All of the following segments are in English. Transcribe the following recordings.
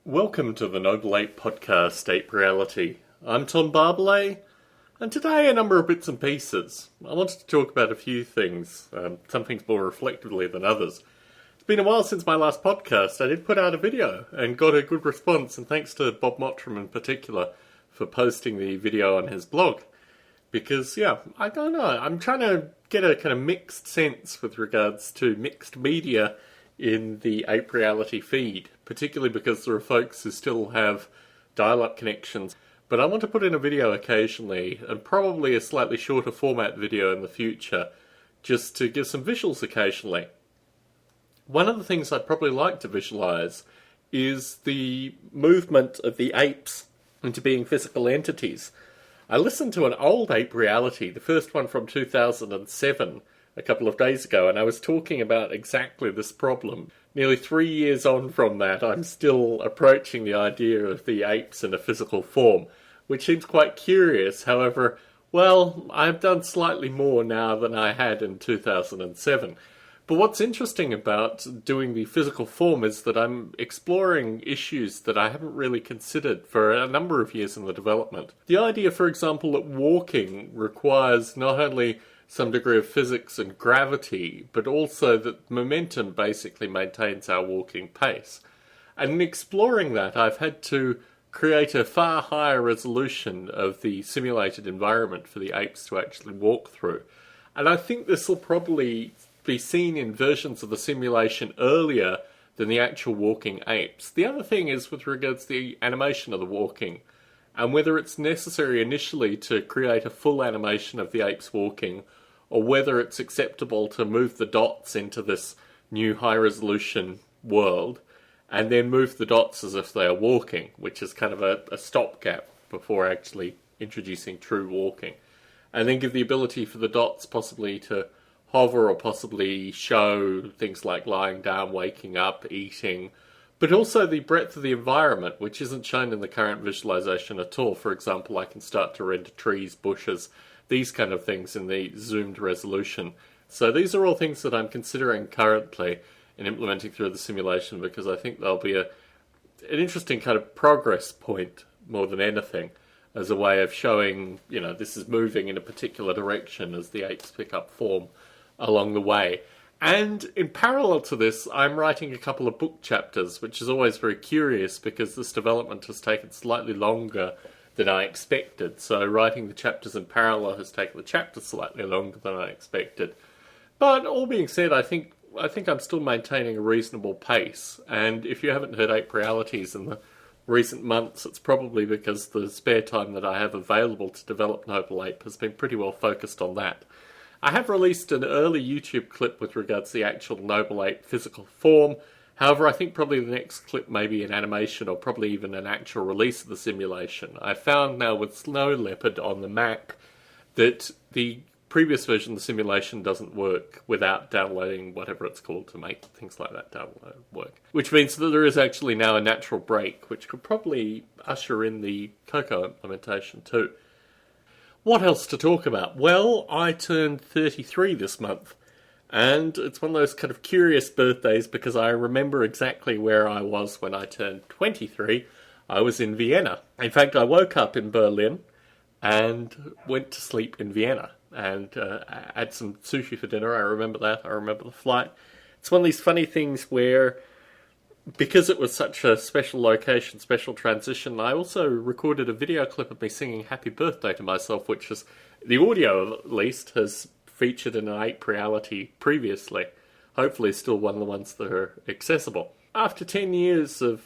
Welcome to the Noble Ape podcast, Ape Reality. I'm Tom Barbalet, and today a number of bits and pieces. I wanted to talk about a few things, some things more reflectively than others. It's been a while since my last podcast. I did put out a video and got a good response, and thanks to Bob Mottram in particular for posting the video on his blog. Because, I don't know, I'm trying to get a kind of mixed sense with regards to mixed media in the Ape Reality feed, particularly because there are folks who still have dial-up connections. But I want to put in a video occasionally, and probably a slightly shorter format video in the future, just to give some visuals occasionally. One of the things I'd probably like to visualize is the movement of the apes into being physical entities. I listened to an old Ape Reality, the first one from 2007, a couple of days ago, and I was talking about exactly this problem. Nearly 3 years on from that, I'm still approaching the idea of the apes in a physical form, which seems quite curious. However, I've done slightly more now than I had in 2007. But what's interesting about doing the physical form is that I'm exploring issues that I haven't really considered for a number of years in the development. The idea, for example, that walking requires not only some degree of physics and gravity, but also that momentum basically maintains our walking pace. And in exploring that, I've had to create a far higher resolution of the simulated environment for the apes to actually walk through. And I think this will probably be seen in versions of the simulation earlier than the actual walking apes. The other thing is with regards to the animation of the walking, and whether it's necessary initially to create a full animation of the apes walking, or whether it's acceptable to move the dots into this new high-resolution world, and then move the dots as if they are walking, which is kind of a stopgap before actually introducing true walking. And then give the ability for the dots possibly to hover or possibly show things like lying down, waking up, eating, but also the breadth of the environment, which isn't shown in the current visualization at all. For example, I can start to render trees, bushes, these kind of things in the zoomed resolution. So these are all things that I'm considering currently in implementing through the simulation, because I think they'll be an interesting kind of progress point more than anything, as a way of showing, this is moving in a particular direction as the apes pick up form along the way. And in parallel to this, I'm writing a couple of book chapters, which is always very curious because this development has taken slightly longer than I expected. So writing the chapters in parallel has taken the chapters slightly longer than I expected. But all being said, I think I'm still maintaining a reasonable pace. And if you haven't heard Ape Realities in the recent months, it's probably because the spare time that I have available to develop Noble Ape has been pretty well focused on that. I have released an early YouTube clip with regards to the actual Noble Ape physical form. However, I think probably the next clip may be an animation or probably even an actual release of the simulation. I found now with Snow Leopard on the Mac that the previous version of the simulation doesn't work without downloading whatever it's called to make things like that download work. Which means that there is actually now a natural break, which could probably usher in the Cocoa implementation too. What else to talk about? Well, I turned 33 this month. And it's one of those kind of curious birthdays because I remember exactly where I was when I turned 23. I was in Vienna. In fact, I woke up in Berlin and went to sleep in Vienna and had some sushi for dinner. I remember that. I remember the flight. It's one of these funny things where, because it was such a special location, special transition, I also recorded a video clip of me singing Happy Birthday to myself, which is, the audio at least, has featured in an Ape Reality previously. Hopefully still one of the ones that are accessible. After 10 years of,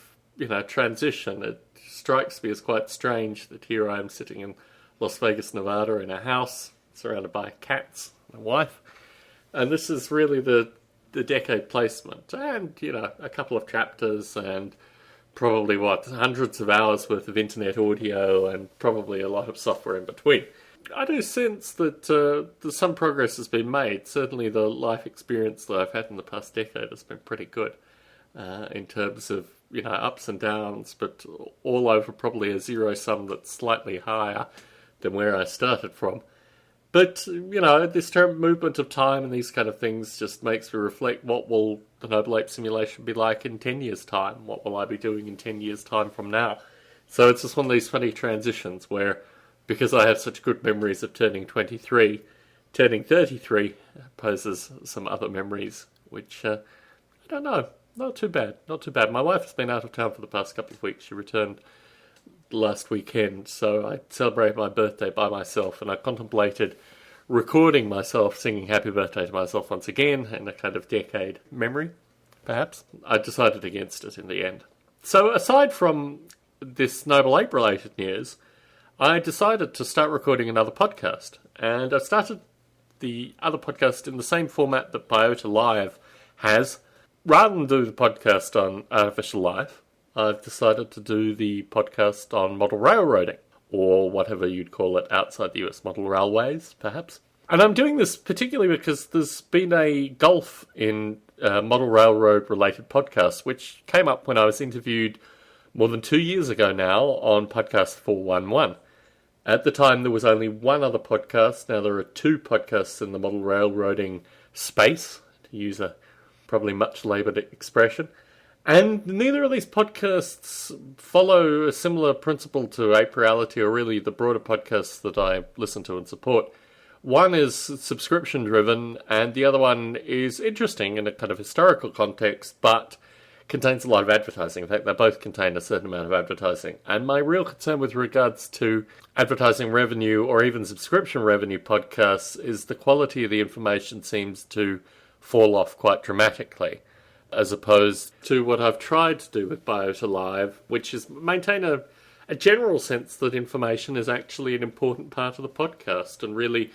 transition, it strikes me as quite strange that here I am sitting in Las Vegas, Nevada in a house surrounded by cats and a wife. And this is really the decade placement. And, a couple of chapters and probably, hundreds of hours worth of internet audio and probably a lot of software in between. I do sense that some progress has been made. Certainly the life experience that I've had in the past decade has been pretty good in terms of, ups and downs, but all over probably a zero sum that's slightly higher than where I started from. But, this term movement of time and these kind of things just makes me reflect, what will the Noble Ape simulation be like in 10 years' time? What will I be doing in 10 years' time from now? So it's just one of these funny transitions where, because I have such good memories of turning 23, turning 33 poses some other memories, which, I don't know, not too bad. My wife has been out of town for the past couple of weeks. She returned last weekend, so I celebrated my birthday by myself, and I contemplated recording myself singing happy birthday to myself once again in a kind of decade memory, perhaps. I decided against it in the end. So aside from this Noble Ape related news, I decided to start recording another podcast, and I started the other podcast in the same format that Biota Live has. Rather than do the podcast on artificial life, I've decided to do the podcast on model railroading, or whatever you'd call it outside the US, model railways, perhaps. And I'm doing this particularly because there's been a gulf in model railroad-related podcasts, which came up when I was interviewed more than 2 years ago now on podcast 411. At the time, there was only one other podcast. Now there are 2 podcasts in the model railroading space, to use a probably much laboured expression. And neither of these podcasts follow a similar principle to Ape Reality, or really the broader podcasts that I listen to and support. One is subscription-driven, and the other one is interesting in a kind of historical context, but contains a lot of advertising. In fact, they both contain a certain amount of advertising. And my real concern with regards to advertising revenue, or even subscription revenue podcasts, is the quality of the information seems to fall off quite dramatically, as opposed to what I've tried to do with Biota Live, which is maintain a general sense that information is actually an important part of the podcast, and really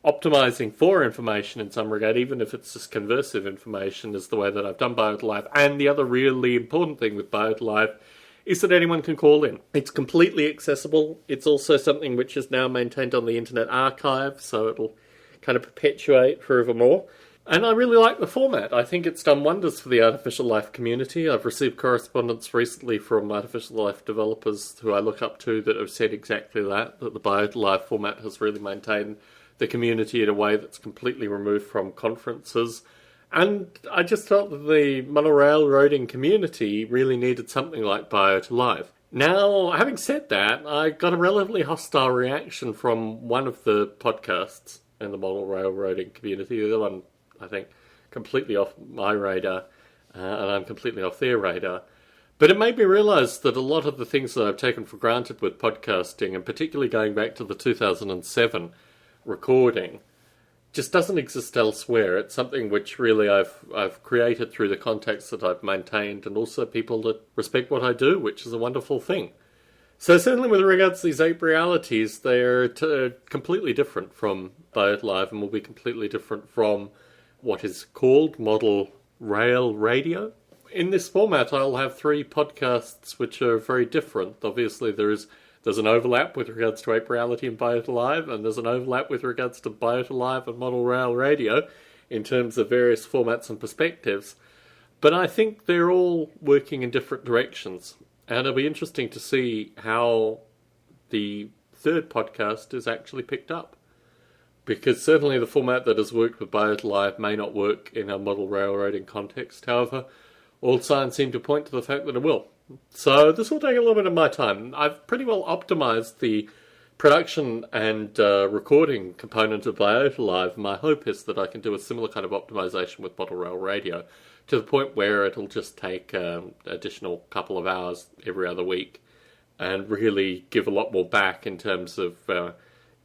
optimizing for information in some regard, even if it's just conversive information, is the way that I've done Biota Live. And the other really important thing with Biota Live is that anyone can call in. It's completely accessible. It's also something which is now maintained on the Internet Archive, so it'll kind of perpetuate forevermore. And I really like the format. I think it's done wonders for the artificial life community. I've received correspondence recently from artificial life developers who I look up to that have said exactly that the Biota Live format has really maintained the community in a way that's completely removed from conferences. And I just felt that the model railroading community really needed something like Biota Live. Now, having said that, I got a relatively hostile reaction from one of the podcasts in the model railroading community. The other one, I think, completely off my radar, and I'm completely off their radar. But it made me realise that a lot of the things that I've taken for granted with podcasting, and particularly going back to the 2007 recording, just doesn't exist elsewhere. It's something which really I've created through the contacts that I've maintained, and also people that respect what I do, which is a wonderful thing. So certainly with regards to these ape realities, they're completely different from Biota Live, and will be completely different from what is called model rail radio. In this format, I'll have 3 podcasts which are very different. Obviously, there's an overlap with regards to Ape Reality and Biota Live, and there's an overlap with regards to Biota Live and model rail radio in terms of various formats and perspectives. But I think they're all working in different directions, and it'll be interesting to see how the 3rd podcast is actually picked up. Because certainly the format that has worked with Biota Live may not work in a model railroading context. However, all signs seem to point to the fact that it will. So this will take a little bit of my time. I've pretty well optimized the production and recording component of Biota Live. My hope is that I can do a similar kind of optimization with model rail radio, to the point where it'll just take additional couple of hours every other week, and really give a lot more back in terms of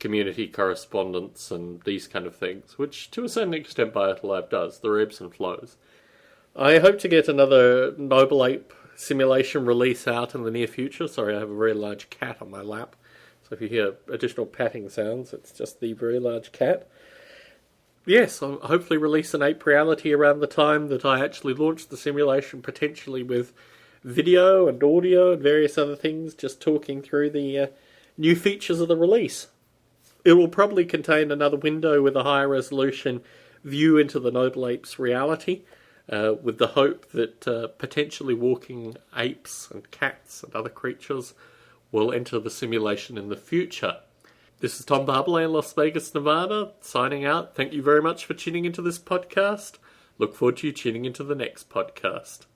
community correspondence and these kind of things, which to a certain extent Biota Live does. There are ebbs and flows. I hope to get another Noble Ape simulation release out in the near future. Sorry, I have a very large cat on my lap, so if you hear additional patting sounds, it's just the very large cat. Yes, I'll hopefully release an Ape Reality around the time that I actually launch the simulation, potentially with video and audio and various other things, just talking through the new features of the release. It will probably contain another window with a higher resolution view into the Noble Apes reality, with the hope that potentially walking apes and cats and other creatures will enter the simulation in the future. This is Tom Barbley in Las Vegas, Nevada, signing out. Thank you very much for tuning into this podcast. Look forward to you tuning into the next podcast.